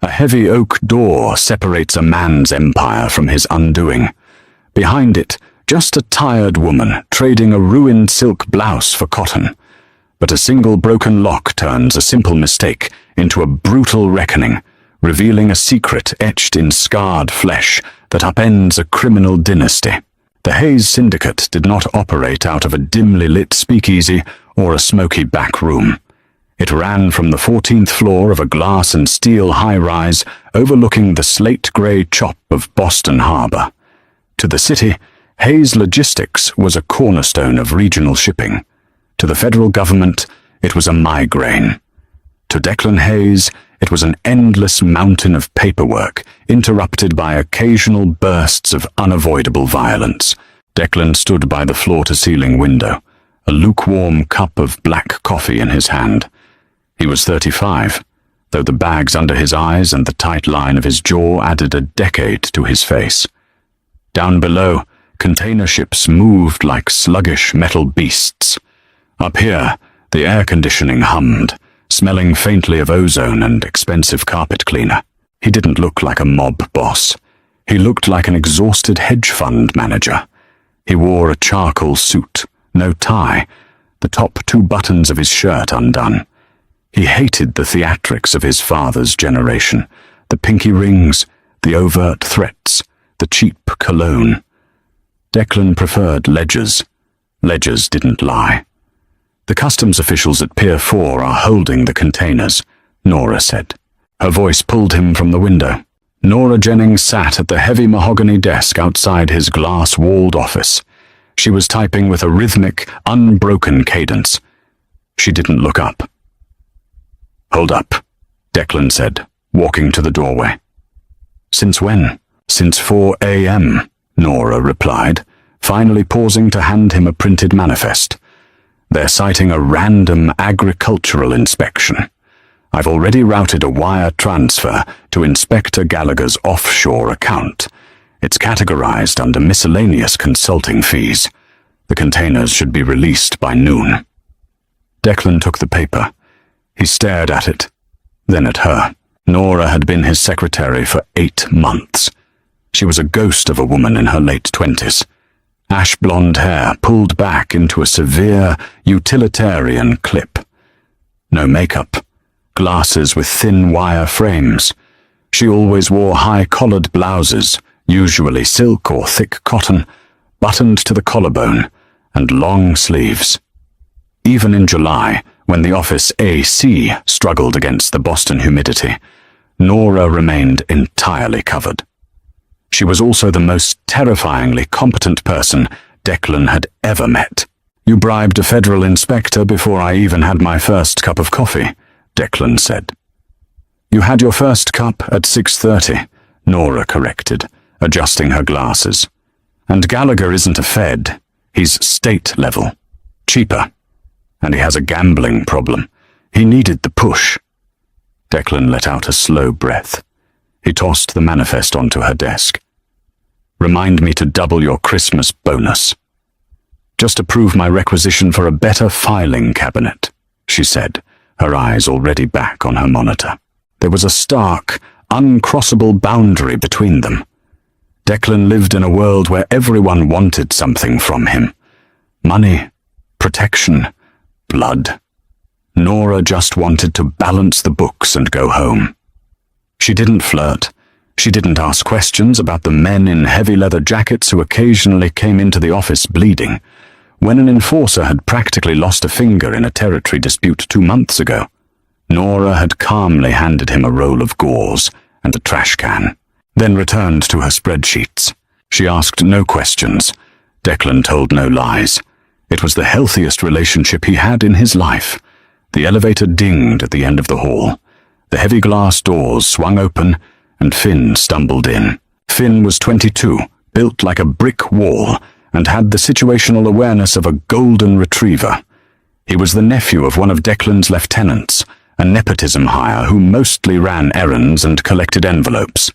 A heavy oak door separates a man's empire from his undoing. Behind it, just a tired woman trading a ruined silk blouse for cotton. But a single broken lock turns a simple mistake into a brutal reckoning, revealing a secret etched in scarred flesh that upends a criminal dynasty. The Hayes Syndicate did not operate out of a dimly lit speakeasy or a smoky back room. It ran from the 14th floor of a glass and steel high-rise overlooking the slate-grey chop of Boston Harbor. To the city, Hayes Logistics was a cornerstone of regional shipping. To the federal government, it was a migraine. To Declan Hayes, it was an endless mountain of paperwork, interrupted by occasional bursts of unavoidable violence. Declan stood by the floor-to-ceiling window, a lukewarm cup of black coffee in his hand. He was 35, though the bags under his eyes and the tight line of his jaw added a decade to his face. Down below, container ships moved like sluggish metal beasts. Up here, the air conditioning hummed, smelling faintly of ozone and expensive carpet cleaner. He didn't look like a mob boss. He looked like an exhausted hedge fund manager. He wore a charcoal suit, no tie, the top 2 buttons of his shirt undone. He hated the theatrics of his father's generation, the pinky rings, the overt threats, the cheap cologne. Declan preferred ledgers. Ledgers didn't lie. The customs officials at Pier 4 are holding the containers, Nora said. Her voice pulled him from the window. Nora Jennings sat at the heavy mahogany desk outside his glass-walled office. She was typing with a rhythmic, unbroken cadence. She didn't look up. "Hold up," Declan said, walking to the doorway. "Since when?" "Since 4 a.m., Nora replied, finally pausing to hand him a printed manifest. "They're citing a random agricultural inspection. I've already routed a wire transfer to Inspector Gallagher's offshore account. It's categorized under miscellaneous consulting fees. The containers should be released by noon." Declan took the paper. He stared at it, then at her. Nora had been his secretary for 8 months. She was a ghost of a woman in her late 20s. Ash-blonde hair pulled back into a severe, utilitarian clip. No makeup. Glasses with thin wire frames. She always wore high-collared blouses, usually silk or thick cotton, buttoned to the collarbone, and long sleeves. Even in July, when the office AC struggled against the Boston humidity, Nora remained entirely covered. She was also the most terrifyingly competent person Declan had ever met. "You bribed a federal inspector before I even had my first cup of coffee," Declan said. "You had your first cup at 6:30, Nora corrected, adjusting her glasses. "And Gallagher isn't a Fed. He's state level. Cheaper. And he has a gambling problem. He needed the push." Declan let out a slow breath. He tossed the manifest onto her desk. "Remind me to double your Christmas bonus." "Just approve my requisition for a better filing cabinet," she said, her eyes already back on her monitor. There was a stark, uncrossable boundary between them. Declan lived in a world where everyone wanted something from him. Money, protection, blood. Nora just wanted to balance the books and go home. She didn't flirt. She didn't ask questions about the men in heavy leather jackets who occasionally came into the office bleeding, when an enforcer had practically lost a finger in a territory dispute 2 months ago. Nora had calmly handed him a roll of gauze and a trash can, then returned to her spreadsheets. She asked no questions. Declan told no lies. It was the healthiest relationship he had in his life. The elevator dinged at the end of the hall. The heavy glass doors swung open, and Finn stumbled in. Finn was 22, built like a brick wall, and had the situational awareness of a golden retriever. He was the nephew of one of Declan's lieutenants, a nepotism hire who mostly ran errands and collected envelopes.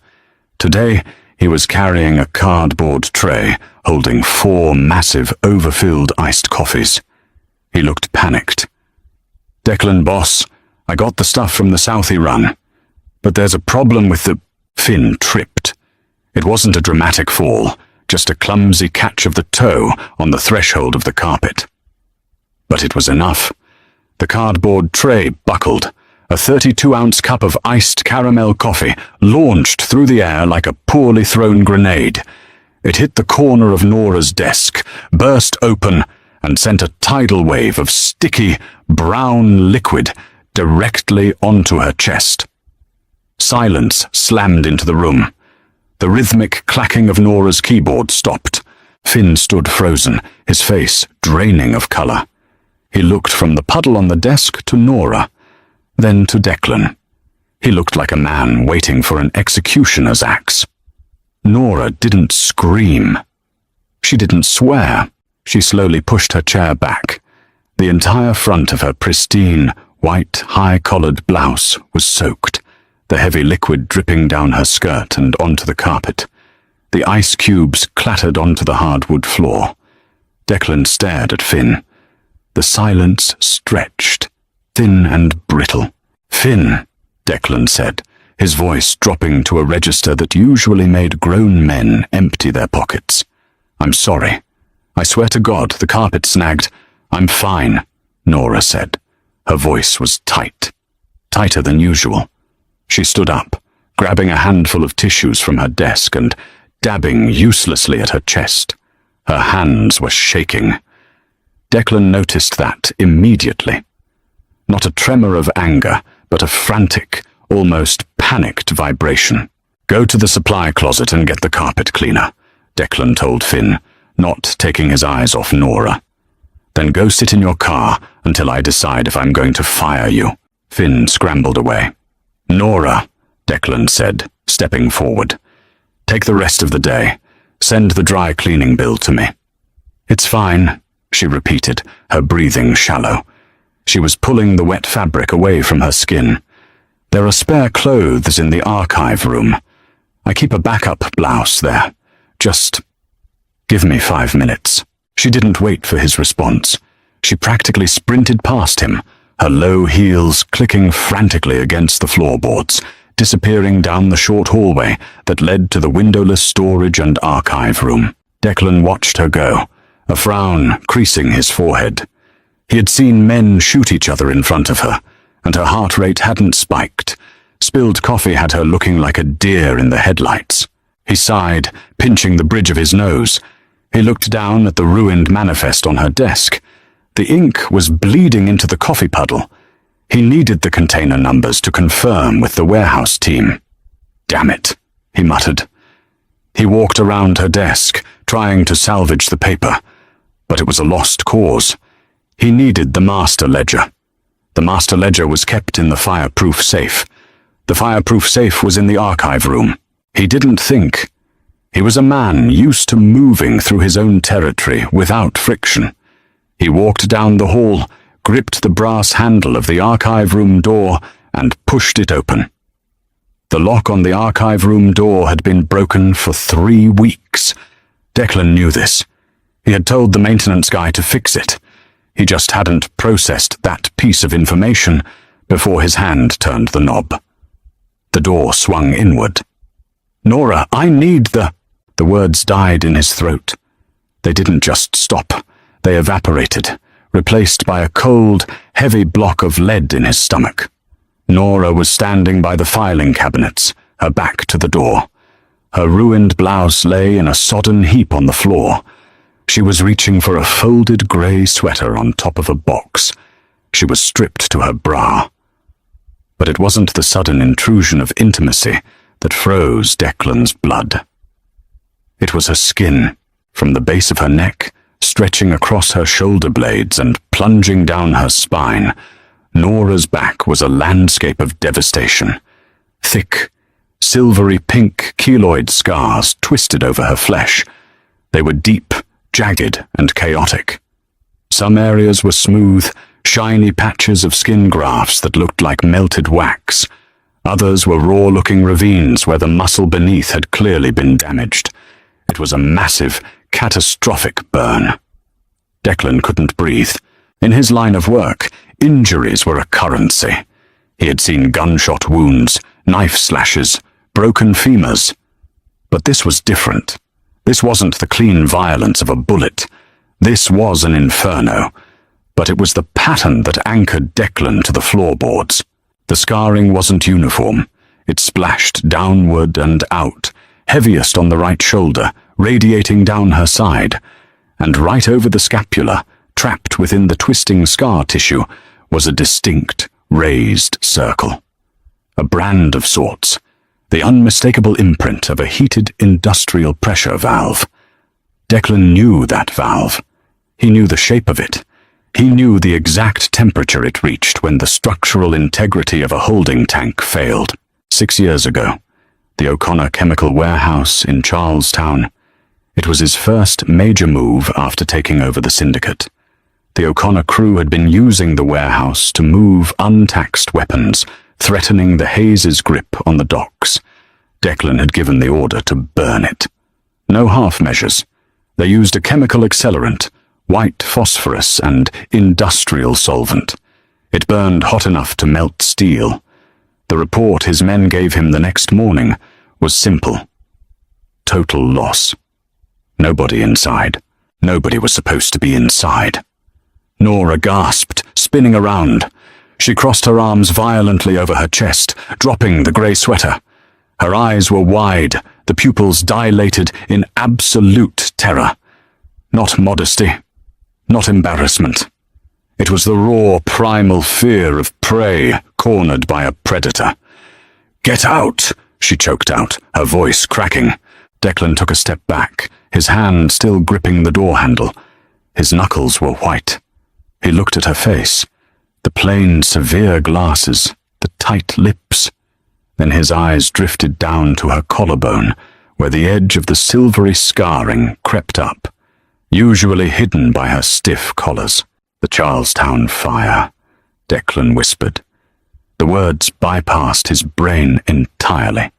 Today, he was carrying a cardboard tray holding 4 massive, overfilled iced coffees. He looked panicked. "Declan, boss, I got the stuff from the Southie run, But there's a problem with the... Finn tripped. It wasn't a dramatic fall, just a clumsy catch of the toe on the threshold of the carpet. But it was enough. The cardboard tray buckled. A 32-ounce cup of iced caramel coffee launched through the air like a poorly thrown grenade. It hit the corner of Nora's desk, burst open, and sent a tidal wave of sticky, brown liquid directly onto her chest. Silence slammed into the room. The rhythmic clacking of Nora's keyboard stopped. Finn stood frozen, his face draining of color. He looked from the puddle on the desk to Nora, then to Declan. He looked like a man waiting for an executioner's axe. Nora didn't scream. She didn't swear. She slowly pushed her chair back. The entire front of her pristine, white, high-collared blouse was soaked, the heavy liquid dripping down her skirt and onto the carpet. The ice cubes clattered onto the hardwood floor. Declan stared at Finn. The silence stretched, thin and brittle. "Finn," Declan said, his voice dropping to a register that usually made grown men empty their pockets. "I'm sorry. I swear to God, the carpet snagged." "I'm fine," Nora said. Her voice was tight, tighter than usual. She stood up, grabbing a handful of tissues from her desk and dabbing uselessly at her chest. Her hands were shaking. Declan noticed that immediately. Not a tremor of anger, but a frantic, almost panicked vibration. "Go to the supply closet and get the carpet cleaner," Declan told Finn, not taking his eyes off Nora. "Then go sit in your car until I decide if I'm going to fire you." Finn scrambled away. "Nora," Declan said, stepping forward. "Take the rest of the day. Send the dry cleaning bill to me." "It's fine," she repeated, her breathing shallow. She was pulling the wet fabric away from her skin. "There are spare clothes in the archive room. I keep a backup blouse there. Just give me 5 minutes." She didn't wait for his response. She practically sprinted past him, her low heels clicking frantically against the floorboards, disappearing down the short hallway that led to the windowless storage and archive room. Declan watched her go, a frown creasing his forehead. He had seen men shoot each other in front of her, and her heart rate hadn't spiked. Spilled coffee had her looking like a deer in the headlights. He sighed, pinching the bridge of his nose. He looked down at the ruined manifest on her desk. The ink was bleeding into the coffee puddle. He needed the container numbers to confirm with the warehouse team. "Damn it," he muttered. He walked around her desk, trying to salvage the paper, but it was a lost cause. He needed the master ledger. The master ledger was kept in the fireproof safe. The fireproof safe was in the archive room. He didn't think. He was a man used to moving through his own territory without friction. He walked down the hall, gripped the brass handle of the archive room door, and pushed it open. The lock on the archive room door had been broken for 3 weeks. Declan knew this. He had told the maintenance guy to fix it. He just hadn't processed that piece of information before his hand turned the knob. The door swung inward. "Nora, I need the..." The words died in his throat. They didn't just stop. They evaporated, replaced by a cold, heavy block of lead in his stomach. Nora was standing by the filing cabinets, her back to the door. Her ruined blouse lay in a sodden heap on the floor. She was reaching for a folded grey sweater on top of a box. She was stripped to her bra. But it wasn't the sudden intrusion of intimacy that froze Declan's blood. It was her skin, from the base of her neck, stretching across her shoulder blades and plunging down her spine. Nora's back was a landscape of devastation. Thick, silvery pink keloid scars twisted over her flesh. They were deep, jagged, and chaotic. Some areas were smooth, shiny patches of skin grafts that looked like melted wax. Others were raw-looking ravines where the muscle beneath had clearly been damaged. It was a massive, catastrophic burn. Declan couldn't breathe. In his line of work, injuries were a currency. He had seen gunshot wounds, knife slashes, broken femurs. But this was different. This wasn't the clean violence of a bullet. This was an inferno. But it was the pattern that anchored Declan to the floorboards. The scarring wasn't uniform. It splashed downward and out, heaviest on the right shoulder, radiating down her side. And right over the scapula, trapped within the twisting scar tissue, was a distinct, raised circle. A brand of sorts, the unmistakable imprint of a heated industrial pressure valve. Declan knew that valve. He knew the shape of it. He knew the exact temperature it reached when the structural integrity of a holding tank failed. 6 years ago, the O'Connor Chemical Warehouse in Charlestown. It was his first major move after taking over the syndicate. The O'Connor crew had been using the warehouse to move untaxed weapons, threatening the Hayes' grip on the docks. Declan had given the order to burn it. No half measures. They used a chemical accelerant, white phosphorus and industrial solvent. It burned hot enough to melt steel. The report his men gave him the next morning was simple. Total loss. Nobody inside. Nobody was supposed to be inside. Nora gasped, spinning around. She crossed her arms violently over her chest, dropping the grey sweater. Her eyes were wide, the pupils dilated in absolute terror. Not modesty, not embarrassment. It was the raw, primal fear of prey cornered by a predator. "Get out!" she choked out, her voice cracking. Declan took a step back, his hand still gripping the door handle. His knuckles were white. He looked at her face, the plain, severe glasses, the tight lips. Then his eyes drifted down to her collarbone, where the edge of the silvery scarring crept up, usually hidden by her stiff collars. "The Charlestown fire," Declan whispered. The words bypassed his brain entirely.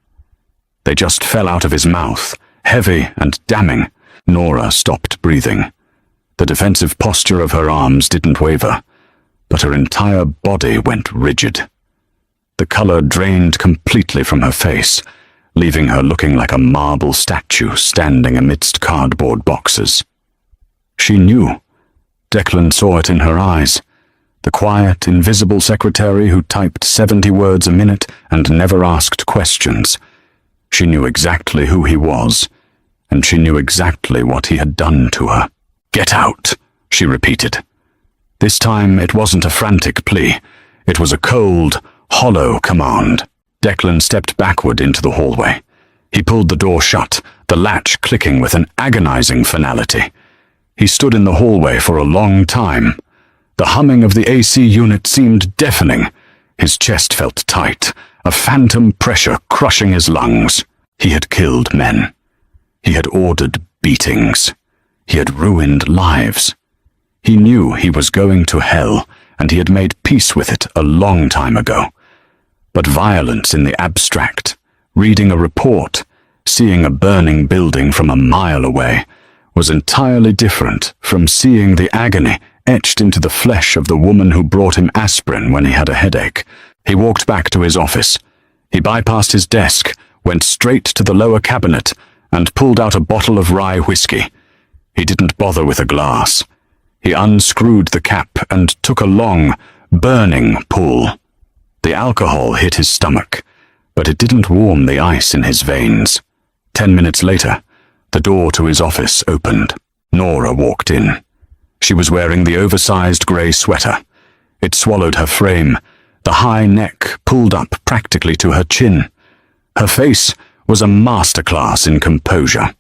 They just fell out of his mouth, heavy and damning. Nora stopped breathing. The defensive posture of her arms didn't waver, but her entire body went rigid. The color drained completely from her face, leaving her looking like a marble statue standing amidst cardboard boxes. She knew. Declan saw it in her eyes. The quiet, invisible secretary who typed 70 words a minute and never asked questions. She knew exactly who he was, and she knew exactly what he had done to her. "Get out," she repeated. This time it wasn't a frantic plea. It was a cold, hollow command. Declan stepped backward into the hallway. He pulled the door shut, the latch clicking with an agonizing finality. He stood in the hallway for a long time. The humming of the AC unit seemed deafening. His chest felt tight, a phantom pressure crushing his lungs. He had killed men. He had ordered beatings. He had ruined lives. He knew he was going to hell, and he had made peace with it a long time ago. But violence in the abstract, reading a report, seeing a burning building from a mile away, was entirely different from seeing the agony etched into the flesh of the woman who brought him aspirin when he had a headache. He walked back to his office. He bypassed his desk, went straight to the lower cabinet, and pulled out a bottle of rye whiskey. He didn't bother with a glass. He unscrewed the cap and took a long, burning pull. The alcohol hit his stomach, but it didn't warm the ice in his veins. 10 minutes later, the door to his office opened. Nora walked in. She was wearing the oversized grey sweater. It swallowed her frame, the high neck pulled up practically to her chin. Her face was a masterclass in composure.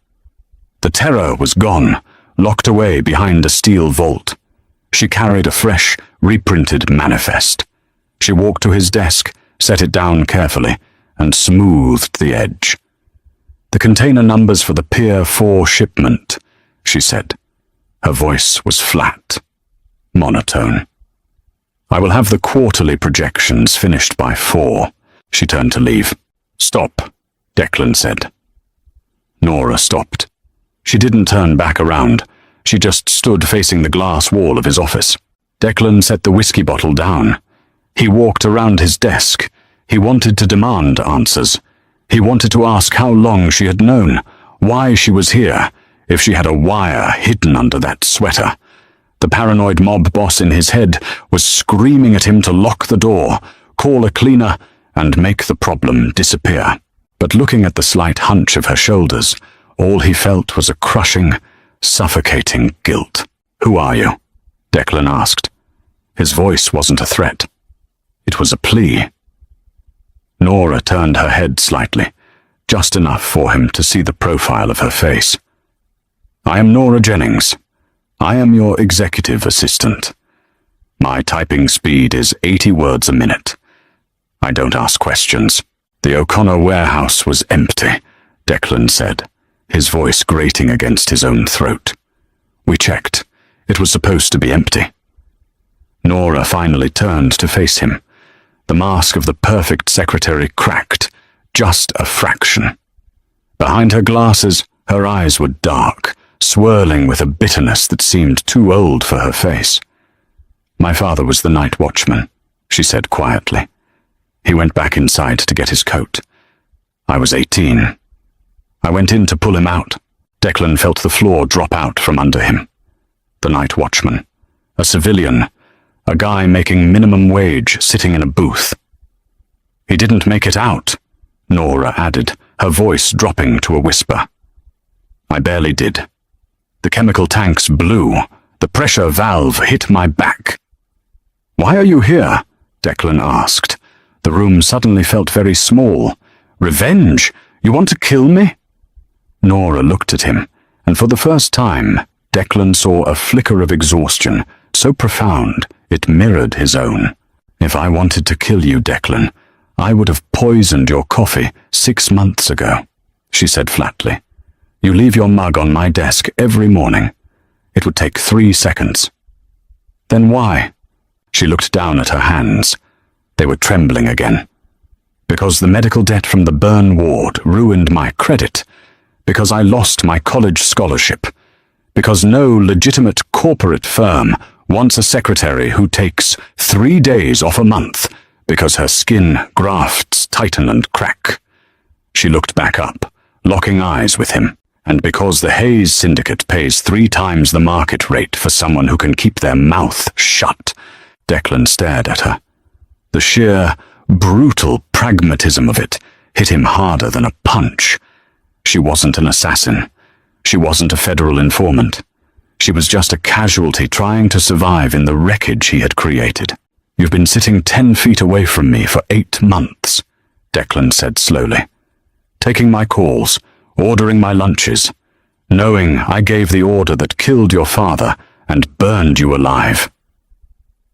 The terror was gone, locked away behind a steel vault. She carried a fresh, reprinted manifest. She walked to his desk, set it down carefully, and smoothed the edge. "The container numbers for the Pier 4 shipment," she said. Her voice was flat, monotone. "I will have the quarterly projections finished by 4. She turned to leave. "Stop," Declan said. Nora stopped. She didn't turn back around. She just stood facing the glass wall of his office. Declan set the whiskey bottle down. He walked around his desk, He wanted to demand answers. He wanted to ask how long she had known, why she was here, if she had a wire hidden under that sweater. The paranoid mob boss in his head was screaming at him to lock the door, call a cleaner, and make the problem disappear. But looking at the slight hunch of her shoulders, all he felt was a crushing, suffocating guilt. "Who are you?" Declan asked. His voice wasn't a threat. It was a plea. Nora turned her head slightly, just enough for him to see the profile of her face. "I am Nora Jennings. I am your executive assistant. My typing speed is 80 words a minute. I don't ask questions." "The O'Connor warehouse was empty," Declan said, his voice grating against his own throat. "We checked. It was supposed to be empty." Nora finally turned to face him. The mask of the perfect secretary cracked, just a fraction. Behind her glasses, her eyes were dark, swirling with a bitterness that seemed too old for her face. "My father was the night watchman," she said quietly. "He went back inside to get his coat. I was 18. I went in to pull him out." Declan felt the floor drop out from under him. The night watchman. A civilian. A guy making minimum wage sitting in a booth. "He didn't make it out," Nora added, her voice dropping to a whisper. "I barely did. The chemical tanks blew. The pressure valve hit my back." "Why are you here?" Declan asked. The room suddenly felt very small. "Revenge? You want to kill me?" Nora looked at him, and for the first time, Declan saw a flicker of exhaustion, so profound it mirrored his own. "If I wanted to kill you, Declan, I would have poisoned your coffee 6 months ago," she said flatly. "You leave your mug on my desk every morning. It would take 3 seconds." "Then why?" She looked down at her hands. They were trembling again. "Because the medical debt from the burn ward ruined my credit. Because I lost my college scholarship. Because no legitimate corporate firm wants a secretary who takes 3 days off a month because her skin grafts tighten and crack." She looked back up, locking eyes with him. "And because the Hayes Syndicate pays 3 times the market rate for someone who can keep their mouth shut." Declan stared at her. The sheer, brutal pragmatism of it hit him harder than a punch. She wasn't an assassin. She wasn't a federal informant. She was just a casualty trying to survive in the wreckage he had created. "You've been sitting 10 feet away from me for 8 months, Declan said slowly. "Taking my calls, ordering my lunches, knowing I gave the order that killed your father and burned you alive."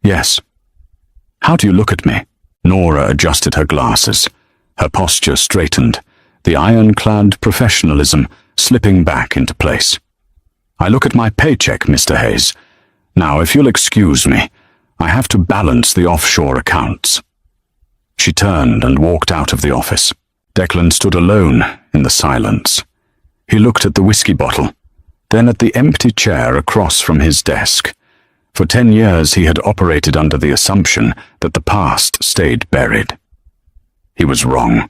"Yes." "How do you look at me?" Nora adjusted her glasses. Her posture straightened, the ironclad professionalism slipping back into place. "I look at my paycheck, Mr. Hayes. Now, if you'll excuse me, I have to balance the offshore accounts." She turned and walked out of the office. Declan stood alone in the silence. He looked at the whiskey bottle, then at the empty chair across from his desk. For 10 years he had operated under the assumption that the past stayed buried. He was wrong.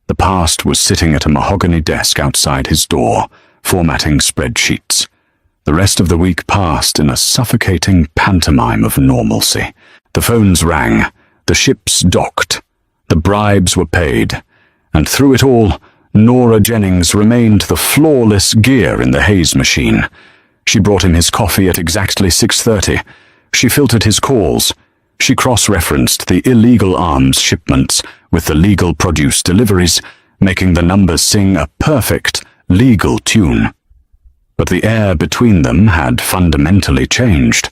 The past was sitting at a mahogany desk outside his door, formatting spreadsheets. The rest of the week passed in a suffocating pantomime of normalcy. The phones rang, the ships docked, the bribes were paid, and through it all, Nora Jennings remained the flawless gear in the Hayes machine. She brought him his coffee at exactly 6:30. She filtered his calls. She cross-referenced the illegal arms shipments with the legal produce deliveries, making the numbers sing a perfect, legal tune. But the air between them had fundamentally changed.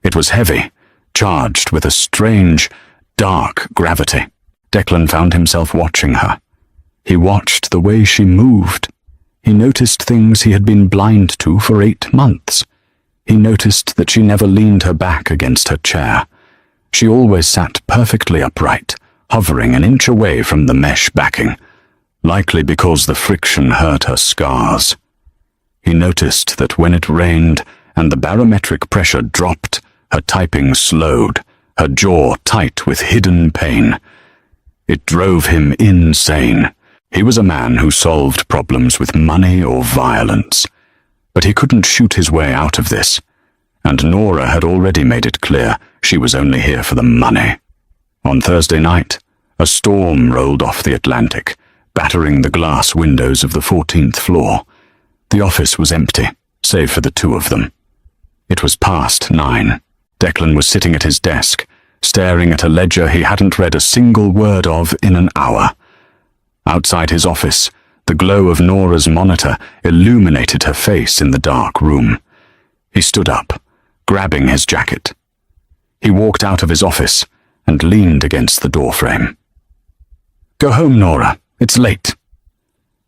It was heavy, charged with a strange, dark gravity. Declan found himself watching her. He watched the way she moved. He noticed things he had been blind to for 8 months. He noticed that she never leaned her back against her chair. She always sat perfectly upright, hovering an inch away from the mesh backing, likely because the friction hurt her scars. He noticed that when it rained and the barometric pressure dropped, her typing slowed, her jaw tight with hidden pain. It drove him insane. He was a man who solved problems with money or violence. But he couldn't shoot his way out of this. And Nora had already made it clear she was only here for the money. On Thursday night, a storm rolled off the Atlantic, battering the glass windows of the 14th floor. The office was empty, save for the two of them. It was past 9. Declan was sitting at his desk, staring at a ledger he hadn't read a single word of in an hour. Outside his office, the glow of Nora's monitor illuminated her face in the dark room. He stood up, grabbing his jacket. He walked out of his office and leaned against the doorframe. "Go home, Nora. It's late."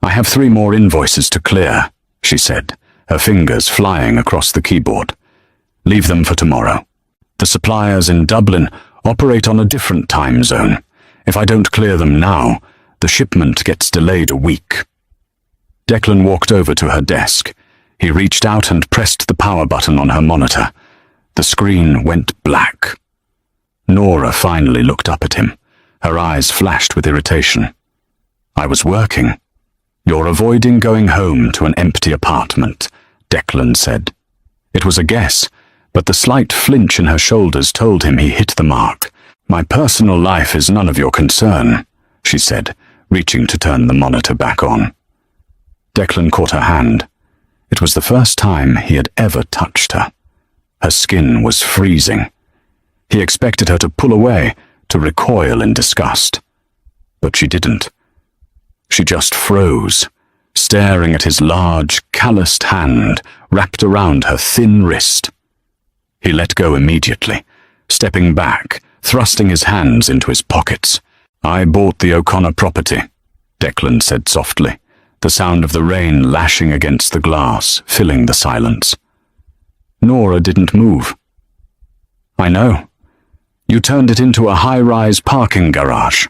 "I have 3 more invoices to clear," she said, her fingers flying across the keyboard. "Leave them for tomorrow. The suppliers in Dublin operate on a different time zone. If I don't clear them now, the shipment gets delayed a week." Declan walked over to her desk. He reached out and pressed the power button on her monitor. The screen went black. Nora finally looked up at him. Her eyes flashed with irritation. "I was working." "You're avoiding going home to an empty apartment," Declan said. It was a guess, but the slight flinch in her shoulders told him he hit the mark. "My personal life is none of your concern," she said, reaching to turn the monitor back on. Declan caught her hand. It was the first time he had ever touched her. Her skin was freezing. He expected her to pull away, to recoil in disgust. But she didn't. She just froze, staring at his large, calloused hand wrapped around her thin wrist. He let go immediately, stepping back, thrusting his hands into his pockets. "I bought the O'Connor property," Declan said softly, the sound of the rain lashing against the glass, filling the silence. Nora didn't move. "I know. You turned it into a high-rise parking garage."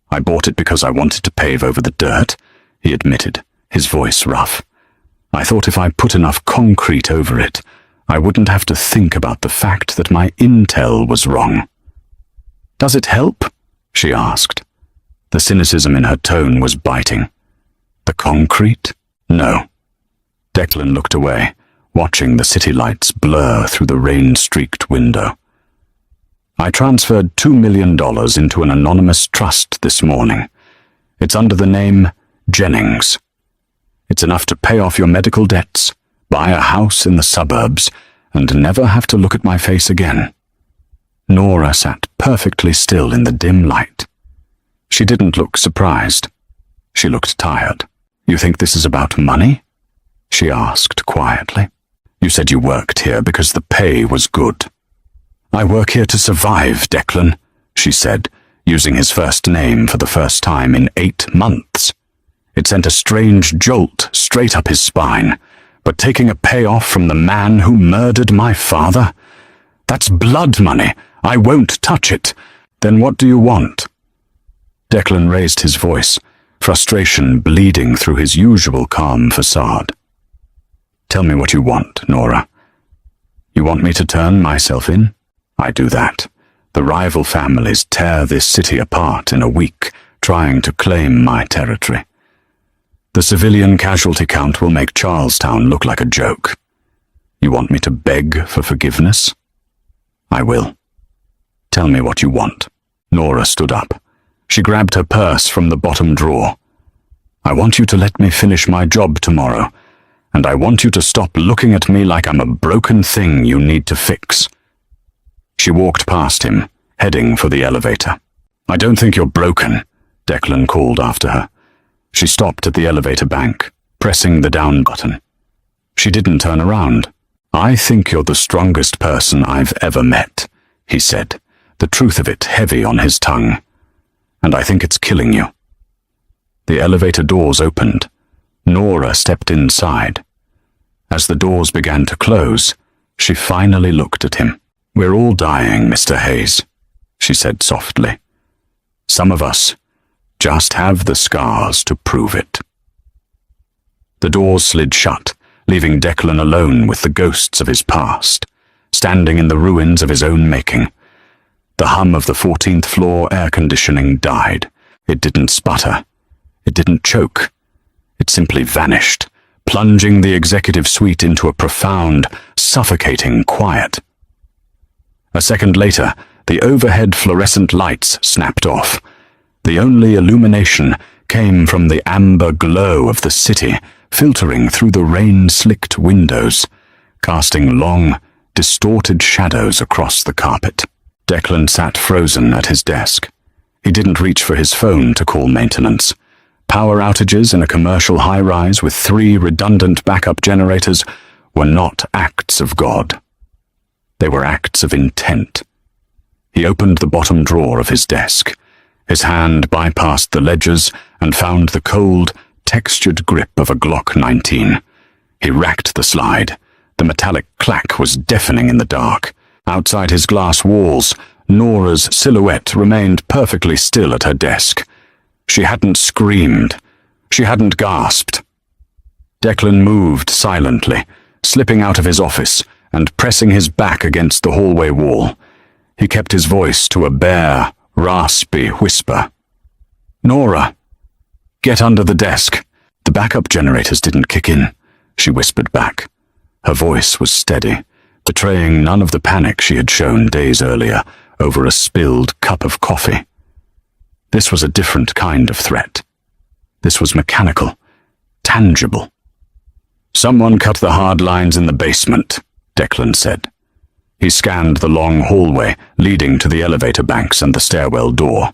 "I bought it because I wanted to pave over the dirt," he admitted, his voice rough. "I thought if I put enough concrete over it, I wouldn't have to think about the fact that my intel was wrong." "Does it help?" she asked. The cynicism in her tone was biting. "The concrete? No." Declan looked away, watching the city lights blur through the rain-streaked window. "I transferred $2 million into an anonymous trust this morning. It's under the name Jennings. It's enough to pay off your medical debts, buy a house in the suburbs, and never have to look at my face again." Nora sat perfectly still in the dim light. She didn't look surprised. She looked tired. "You think this is about money?" she asked quietly. "You said you worked here because the pay was good." "I work here to survive, Declan," she said, using his first name for the first time in 8 months. It sent a strange jolt straight up his spine. But taking a payoff from the man who murdered my father? That's blood money. I won't touch it. Then what do you want? Declan raised his voice, frustration bleeding through his usual calm facade. "Tell me what you want, Nora. You want me to turn myself in? I do that. The rival families tear this city apart in a week, trying to claim my territory. The civilian casualty count will make Charlestown look like a joke. You want me to beg for forgiveness? I will. Tell me what you want." Nora stood up. She grabbed her purse from the bottom drawer. "I want you to let me finish my job tomorrow, and I want you to stop looking at me like I'm a broken thing you need to fix." She walked past him, heading for the elevator. "I don't think you're broken," Declan called after her. She stopped at the elevator bank, pressing the down button. She didn't turn around. "I think you're the strongest person I've ever met," he said, the truth of it heavy on his tongue. "And I think it's killing you." The elevator doors opened. Nora stepped inside. As the doors began to close, she finally looked at him. "We're all dying, Mr. Hayes," she said softly. "Some of us just have the scars to prove it." The doors slid shut, leaving Declan alone with the ghosts of his past, standing in the ruins of his own making. The hum of the 14th floor air conditioning died. It didn't sputter. It didn't choke. It simply vanished, plunging the executive suite into a profound, suffocating quiet. A second later, the overhead fluorescent lights snapped off. The only illumination came from the amber glow of the city, filtering through the rain-slicked windows, casting long, distorted shadows across the carpet. Declan sat frozen at his desk. He didn't reach for his phone to call maintenance. Power outages in a commercial high-rise with 3 redundant backup generators were not acts of God. They were acts of intent. He opened the bottom drawer of his desk. His hand bypassed the ledgers and found the cold, textured grip of a Glock 19. He racked the slide. The metallic clack was deafening in the dark. Outside his glass walls, Nora's silhouette remained perfectly still at her desk. She hadn't screamed. She hadn't gasped. Declan moved silently, slipping out of his office and pressing his back against the hallway wall. He kept his voice to a bare, raspy whisper. "Nora, get under the desk." "The backup generators didn't kick in," she whispered back. Her voice was steady, betraying none of the panic she had shown days earlier over a spilled cup of coffee. This was a different kind of threat. This was mechanical, tangible. "Someone cut the hard lines in the basement," Declan said. He scanned the long hallway leading to the elevator banks and the stairwell door.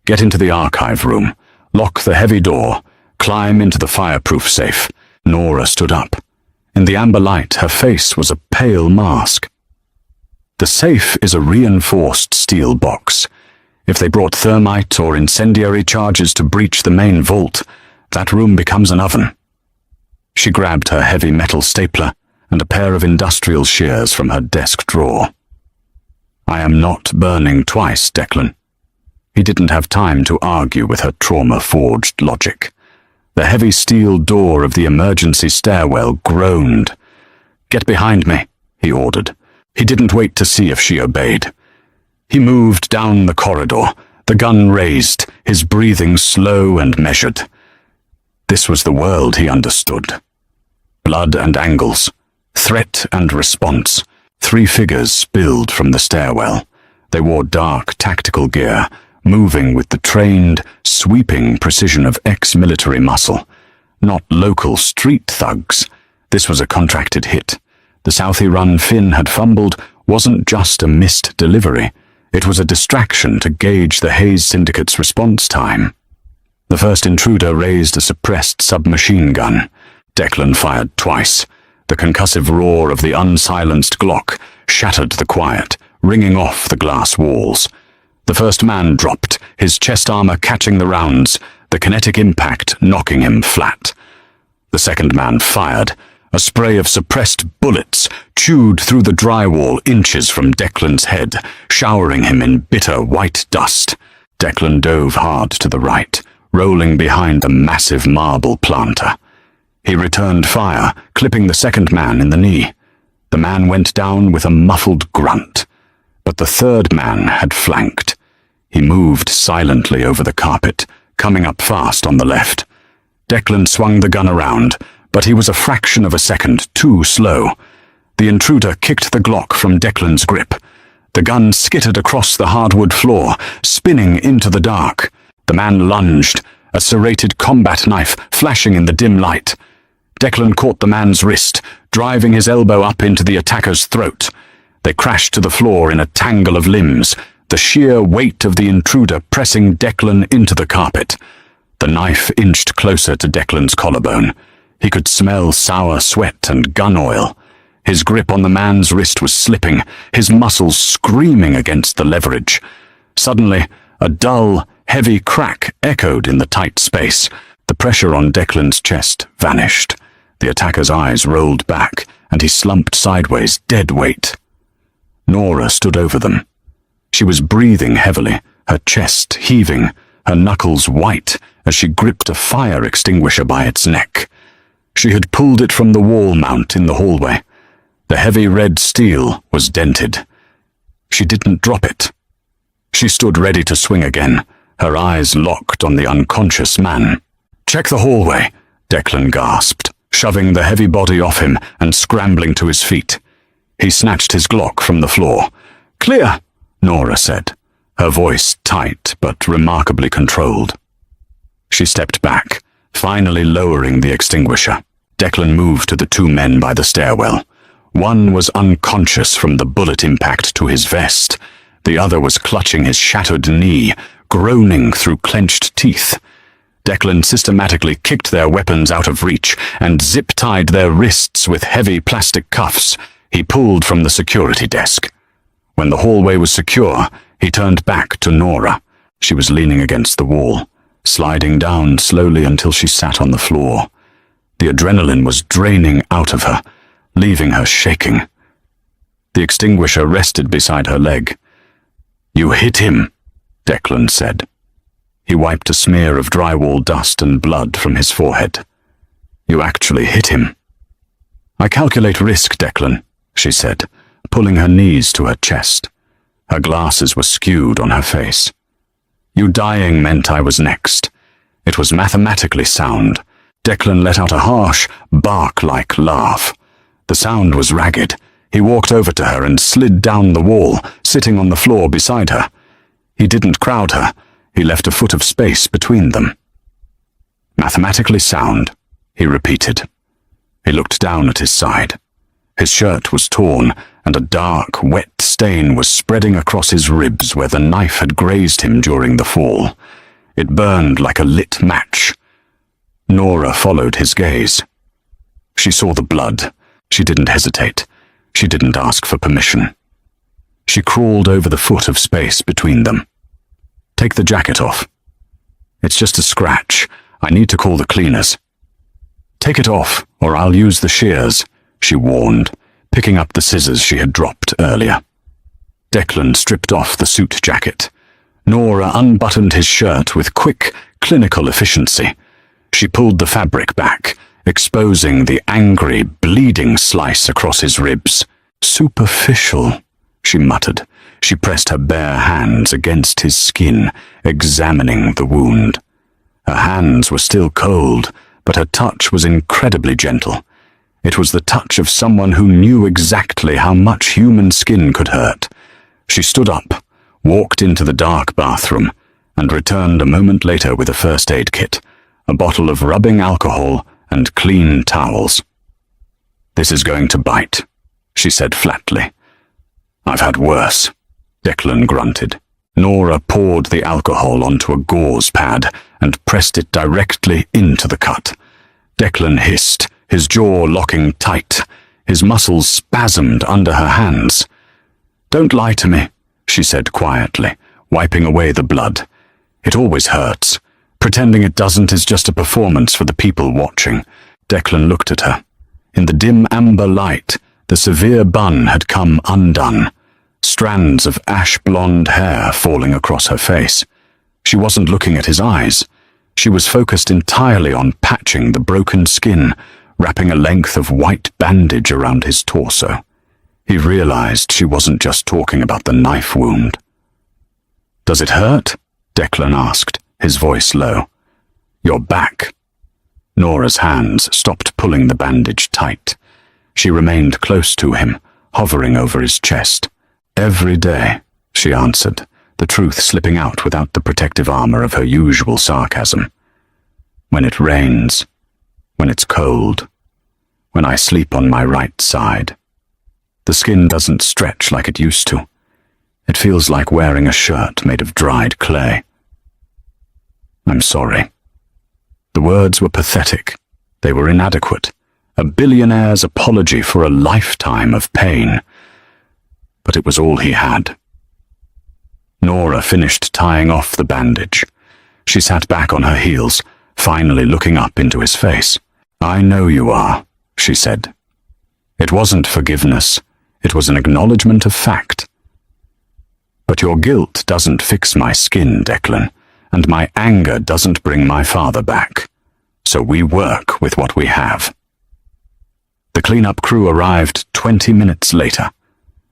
"Get into the archive room, lock the heavy door, climb into the fireproof safe." Nora stood up. In the amber light, her face was a pale mask. "The safe is a reinforced steel box. If they brought thermite or incendiary charges to breach the main vault, that room becomes an oven." She grabbed her heavy metal stapler and a pair of industrial shears from her desk drawer. "I am not burning twice, Declan." He didn't have time to argue with her trauma-forged logic. The heavy steel door of the emergency stairwell groaned. "Get behind me," he ordered. He didn't wait to see if she obeyed. He moved down the corridor, the gun raised, his breathing slow and measured. This was the world he understood. Blood and angles, threat and response. 3 figures spilled from the stairwell. They wore dark tactical gear, moving with the trained, sweeping precision of ex-military muscle. Not local street thugs. This was a contracted hit. The Southie-run Finn had fumbled wasn't just a missed delivery. It was a distraction to gauge the Hayes Syndicate's response time. The first intruder raised a suppressed submachine gun. Declan fired twice. The concussive roar of the unsilenced Glock shattered the quiet, ringing off the glass walls. The first man dropped, his chest armor catching the rounds, the kinetic impact knocking him flat. The second man fired. A spray of suppressed bullets chewed through the drywall inches from Declan's head, showering him in bitter white dust. Declan dove hard to the right, rolling behind the massive marble planter. He returned fire, clipping the second man in the knee. The man went down with a muffled grunt. But the third man had flanked. He moved silently over the carpet, coming up fast on the left. Declan swung the gun around, but he was a fraction of a second too slow. The intruder kicked the Glock from Declan's grip. The gun skittered across the hardwood floor, spinning into the dark. The man lunged, a serrated combat knife flashing in the dim light. Declan caught the man's wrist, driving his elbow up into the attacker's throat. They crashed to the floor in a tangle of limbs, the sheer weight of the intruder pressing Declan into the carpet. The knife inched closer to Declan's collarbone. He could smell sour sweat and gun oil. His grip on the man's wrist was slipping, his muscles screaming against the leverage. Suddenly, a dull, heavy crack echoed in the tight space. The pressure on Declan's chest vanished. The attacker's eyes rolled back, and he slumped sideways, dead weight. Nora stood over them. She was breathing heavily, her chest heaving, her knuckles white as she gripped a fire extinguisher by its neck. She had pulled it from the wall mount in the hallway. The heavy red steel was dented. She didn't drop it. She stood ready to swing again, her eyes locked on the unconscious man. "Check the hallway," Declan gasped, shoving the heavy body off him and scrambling to his feet. He snatched his Glock from the floor. "Clear," Nora said, her voice tight but remarkably controlled. She stepped back, finally lowering the extinguisher. Declan moved to the two men by the stairwell. One was unconscious from the bullet impact to his vest. The other was clutching his shattered knee, groaning through clenched teeth. Declan systematically kicked their weapons out of reach and zip-tied their wrists with heavy plastic cuffs. He pulled from the security desk. When the hallway was secure, he turned back to Nora. She was leaning against the wall, sliding down slowly until she sat on the floor. The adrenaline was draining out of her, leaving her shaking. The extinguisher rested beside her leg. "You hit him," Declan said. He wiped a smear of drywall dust and blood from his forehead. "You actually hit him." "I calculate risk, Declan," she said, pulling her knees to her chest. Her glasses were skewed on her face. "You dying meant I was next." It was mathematically sound. Declan let out a harsh, bark-like laugh. The sound was ragged. He walked over to her and slid down the wall, sitting on the floor beside her. He didn't crowd her. He left a foot of space between them. "Mathematically sound," he repeated. He looked down at his side. His shirt was torn, and a dark, wet stain was spreading across his ribs where the knife had grazed him during the fall. It burned like a lit match. Nora followed his gaze. She saw the blood. She didn't hesitate. She didn't ask for permission. She crawled over the foot of space between them. "Take the jacket off." "It's just a scratch. I need to call the cleaners." "Take it off, or I'll use the shears," she warned, picking up the scissors she had dropped earlier. Declan stripped off the suit jacket. Nora unbuttoned his shirt with quick, clinical efficiency. She pulled the fabric back, exposing the angry, bleeding slice across his ribs. "Superficial," she muttered. She pressed her bare hands against his skin, examining the wound. Her hands were still cold, but her touch was incredibly gentle. It was the touch of someone who knew exactly how much human skin could hurt. She stood up, walked into the dark bathroom, and returned a moment later with a first aid kit, a bottle of rubbing alcohol, and clean towels. "This is going to bite," she said flatly. "I've had worse," Declan grunted. Nora poured the alcohol onto a gauze pad and pressed it directly into the cut. Declan hissed, his jaw locking tight. His muscles spasmed under her hands. "Don't lie to me," she said quietly, wiping away the blood. "It always hurts. Pretending it doesn't is just a performance for the people watching." Declan looked at her. In the dim amber light, the severe bun had come undone, strands of ash-blonde hair falling across her face. She wasn't looking at his eyes. She was focused entirely on patching the broken skin, wrapping a length of white bandage around his torso. He realized she wasn't just talking about the knife wound. "Does it hurt?" Declan asked, his voice low. "Your back." Nora's hands stopped pulling the bandage tight. She remained close to him, hovering over his chest. "Every day," she answered, the truth slipping out without the protective armor of her usual sarcasm. "When it rains, when it's cold, when I sleep on my right side. The skin doesn't stretch like it used to. It feels like wearing a shirt made of dried clay. I'm sorry." The words were pathetic. They were inadequate. A billionaire's apology for a lifetime of pain. But it was all he had. Nora finished tying off the bandage. She sat back on her heels, finally looking up into his face. "I know you are," she said. It wasn't forgiveness. It was an acknowledgement of fact. "But your guilt doesn't fix my skin, Declan, and my anger doesn't bring my father back. So we work with what we have." The cleanup crew arrived 20 minutes later.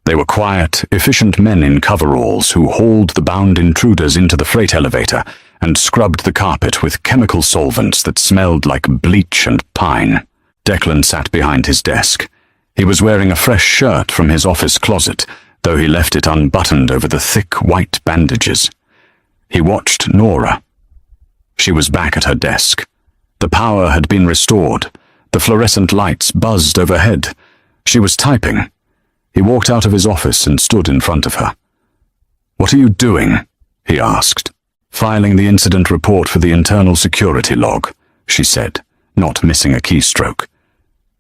They were quiet, efficient men in coveralls who hauled the bound intruders into the freight elevator and scrubbed the carpet with chemical solvents that smelled like bleach and pine. Declan sat behind his desk. He was wearing a fresh shirt from his office closet, though he left it unbuttoned over the thick white bandages. He watched Nora. She was back at her desk. The power had been restored. The fluorescent lights buzzed overhead. She was typing. He walked out of his office and stood in front of her. "What are you doing?" he asked. "Filing the incident report for the internal security log," she said, not missing a keystroke.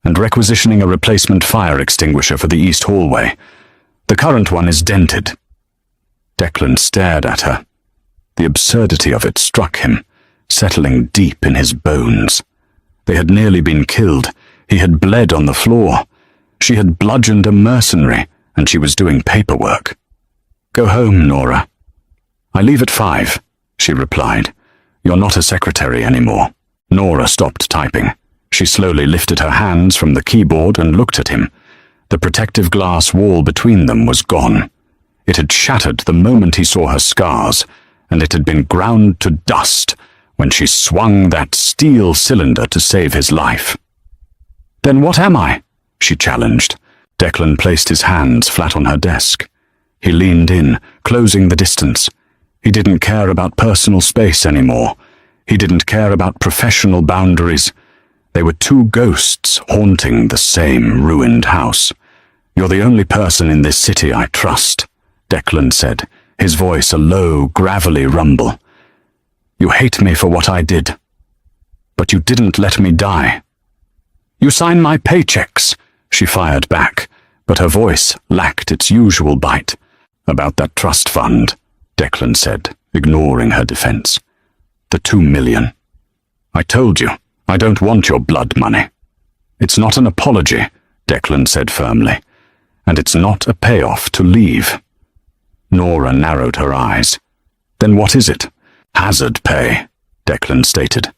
"And requisitioning a replacement fire extinguisher for the east hallway. The current one is dented." Declan stared at her. The absurdity of it struck him, settling deep in his bones. They had nearly been killed. He had bled on the floor. She had bludgeoned a mercenary, and she was doing paperwork. "Go home, Nora." "I leave at 5, she replied. "You're not a secretary anymore." Nora stopped typing. She slowly lifted her hands from the keyboard and looked at him. The protective glass wall between them was gone. It had shattered the moment he saw her scars, and it had been ground to dust when she swung that steel cylinder to save his life. "Then what am I?" she challenged. Declan placed his hands flat on her desk. He leaned in, closing the distance. He didn't care about personal space anymore. He didn't care about professional boundaries. They were two ghosts haunting the same ruined house. "You're the only person in this city I trust," Declan said, his voice a low, gravelly rumble. "You hate me for what I did, but you didn't let me die." "You sign my paychecks," she fired back, but her voice lacked its usual bite. "About that trust fund," Declan said, ignoring her defense. "The 2 million. I told you, I don't want your blood money." "It's not an apology," Declan said firmly, "and it's not a payoff to leave." Nora narrowed her eyes. "Then what is it?" "Hazard pay," Declan stated,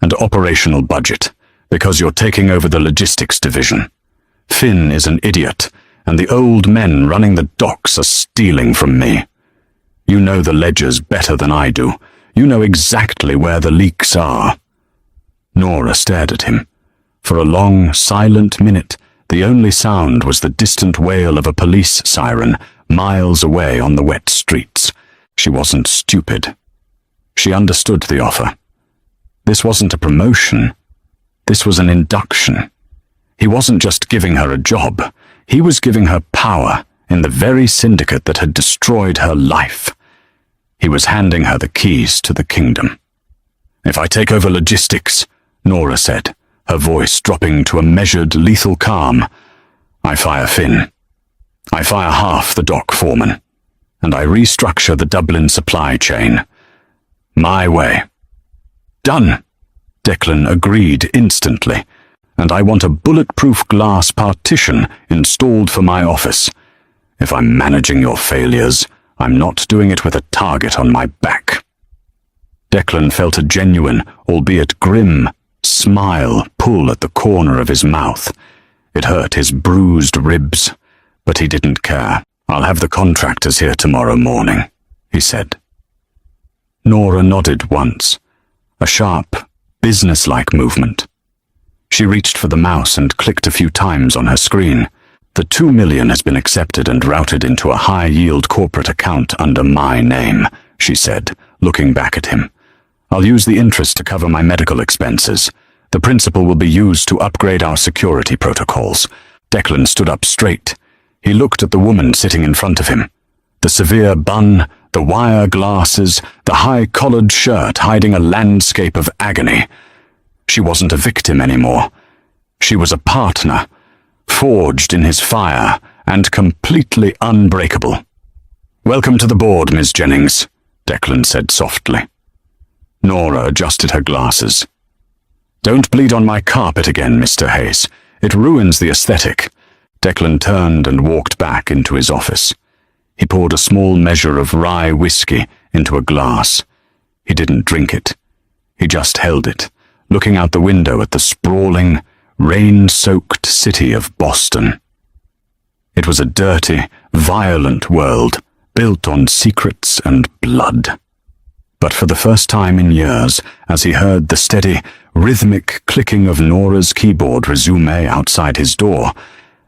"and operational budget, because you're taking over the logistics division. Finn is an idiot, and the old men running the docks are stealing from me. You know the ledgers better than I do. You know exactly where the leaks are." Nora stared at him. For a long, silent minute, the only sound was the distant wail of a police siren miles away on the wet streets. She wasn't stupid. She understood the offer. This wasn't a promotion. This was an induction. He wasn't just giving her a job. He was giving her power in the very syndicate that had destroyed her life. He was handing her the keys to the kingdom. "If I take over logistics," Nora said, her voice dropping to a measured, lethal calm, "I fire Finn. I fire half the dock foreman, and I restructure the Dublin supply chain. My way." "Done," Declan agreed instantly. "And I want a bulletproof glass partition installed for my office. If I'm managing your failures, I'm not doing it with a target on my back." Declan felt a genuine, albeit grim, smile pull at the corner of his mouth. It hurt his bruised ribs, but he didn't care. "I'll have the contractors here tomorrow morning," he said. Nora nodded once, a sharp, businesslike movement. She reached for the mouse and clicked a few times on her screen. "The 2 million has been accepted and routed into a high-yield corporate account under my name," she said, looking back at him. "I'll use the interest to cover my medical expenses. The principal will be used to upgrade our security protocols." Declan stood up straight. He looked at the woman sitting in front of him. The severe bun, the wire glasses, the high-collared shirt hiding a landscape of agony. She wasn't a victim anymore. She was a partner, forged in his fire and completely unbreakable. "Welcome to the board, Miss Jennings," Declan said softly. Nora adjusted her glasses. "Don't bleed on my carpet again, Mr. Hayes. It ruins the aesthetic." Declan turned and walked back into his office. He poured a small measure of rye whiskey into a glass. He didn't drink it. He just held it, looking out the window at the sprawling, rain-soaked city of Boston. It was a dirty, violent world built on secrets and blood. But for the first time in years, as he heard the steady, rhythmic clicking of Nora's keyboard resume outside his door,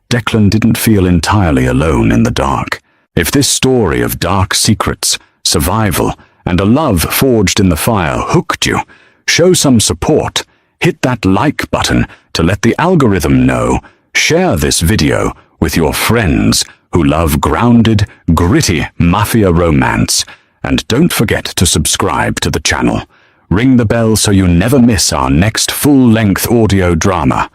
Declan didn't feel entirely alone in the dark. If this story of dark secrets, survival, and a love forged in the fire hooked you, show some support. Hit that like button to let the algorithm know. Share this video with your friends who love grounded, gritty Mafia romance. And don't forget to subscribe to the channel. Ring the bell so you never miss our next full-length audio drama.